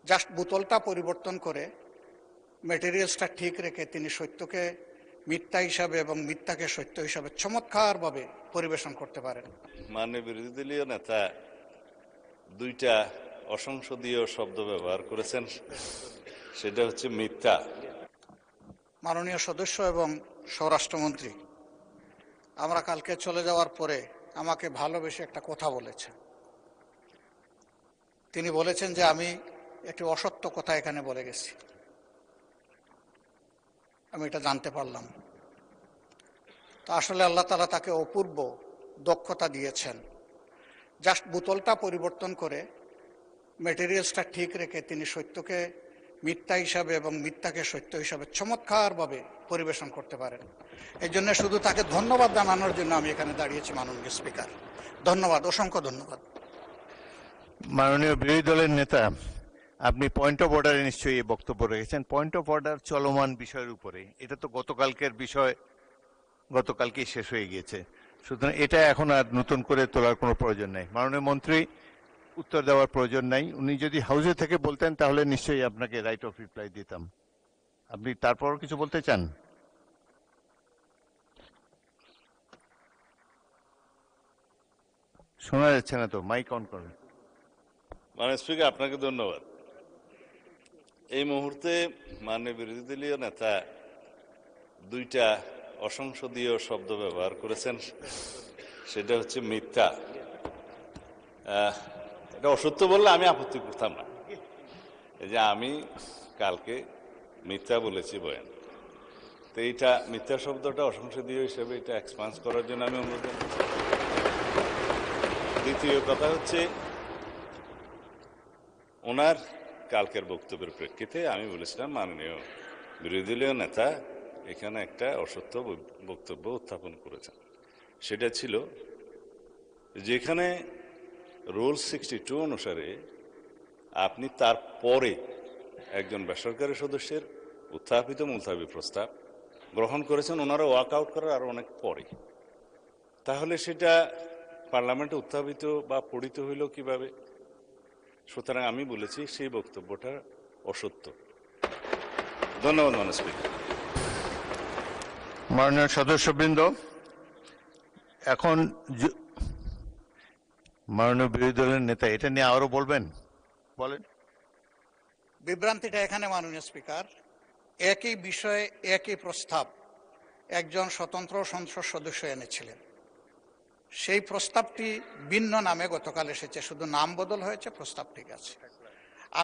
Just বোতলটা পরিবর্তন করে ম্যাটেরিয়ালসটা ঠিক রেখে তিনি সত্যকে মিথ্যা হিসাবে এবং মিথ্যাকে সত্য হিসাবে চমৎকারভাবে পরিবেশন করতে পারেন। মাননীয় বিরোধী দলীয় নেতা দুইটা অসংসদীয় শব্দ ব্যবহার করেছেন, সেটা হচ্ছে মিথ্যা। মাননীয় সদস্য এবং স্বরাষ্ট্রমন্ত্রী আমরা কালকে চলে যাওয়ার পরে আমাকে ভালোবেসে একটা কথা বলেছেন। তিনি বলেছেন যে আমি একটি অসত্য কথা এখানে বলে গেছি। আমি এটা জানতে পারলাম। তো আসলে আল্লাহ তাআলা তাকে অপূর্ব দক্ষতা দিয়েছেন। জাস্ট বোতলটা পরিবর্তন করে ম্যাটেরিয়ালসটা ঠিক রেখে তিনি সত্যকে মিথ্যা হিসাবে এবং মিথ্যাকে সত্য হিসাবে চমৎকারভাবে পরিবেশন করতে পারেন। এই জন্য শুধু তাকে ধন্যবাদ জানানোর জন্য আমি এখানে দাঁড়িয়েছি। মাননীয় স্পিকার, ধন্যবাদ, অসংখ্য ধন্যবাদ। মাননীয় বিরোধী দলের নেতা, আপনি পয়েন্ট অফ অর্ডারে নিশ্চয়ই এই বক্তব্য রেখেছেন। পয়েন্ট অফ অর্ডার চলমান বিষয়ের উপরে, এটা তো গতকালকের বিষয়, গতকালকেই শেষ হয়ে গিয়েছে, সুতরাং এটা এখন আর নতুন করে তোলার কোনো প্রয়োজন নেই। মাননীয় মন্ত্রী উত্তর দেওয়ার প্রয়োজন নাই। উনি যদি হাউসে থেকে বলতেন তাহলে নিশ্চয়ই আপনাকে রাইট অফ রিপ্লাই দিতাম। আপনি তারপর কিছু বলতে চান? শোনা যাচ্ছে না তো, মাইক অন করেন। মাননীয় স্পিকার, আপনাকে ধন্যবাদ। এই মুহূর্তে মাননীয় বিরোধী দলীয় নেতা দুইটা অসংসদীয় শব্দ ব্যবহার করেছেন, সেটা হচ্ছে মিথ্যা। এটা অসত্য বললে আমি আপত্তি করতাম না। এই যে আমি কালকে মিথ্যা বলেছি বয়ান, তো এইটা মিথ্যা শব্দটা অসংসদীয় হিসেবে এটা এক্সপান্স করার জন্য আমি অনুরোধ জানাই। দ্বিতীয় কথা হচ্ছে, ওনার কালকের বক্তব্যের প্রেক্ষিতে আমি বলেছিলাম মাননীয় বিরোধী দলীয় নেতা এখানে একটা অসত্য বক্তব্য উত্থাপন করেছেন। সেটা ছিল যেখানে রুল 62 অনুসারে আপনি তারপরে একজন বেসরকারি সদস্যের উত্থাপিত মুলতাবি প্রস্তাব গ্রহণ করেছেন, ওনারা ওয়াক আউট করার আরো অনেক পরে, তাহলে সেটা পার্লামেন্টে উত্থাপিত বা পড়িত হইল কিভাবে? সুতরাং আমি বলেছি সেই বক্তব্যটা অসত্য। ধন্যবাদ মাননীয় স্পিকার। মাননীয় সদস্যবৃন্দ, এখন মাননীয় বিরোধী দলের নেতা এটা নিয়ে আরো বলবেন, বলেন। বিভ্রান্তিটা এখানে মাননীয় স্পিকার, একই বিষয়ে একই প্রস্তাব একজন স্বতন্ত্র সংসদ সদস্য এনেছিলেন। সেই প্রস্তাবটি ভিন্ন নামে গতকাল এসেছে, শুধু নাম বদল হয়েছে, প্রস্তাব ঠিক আছে।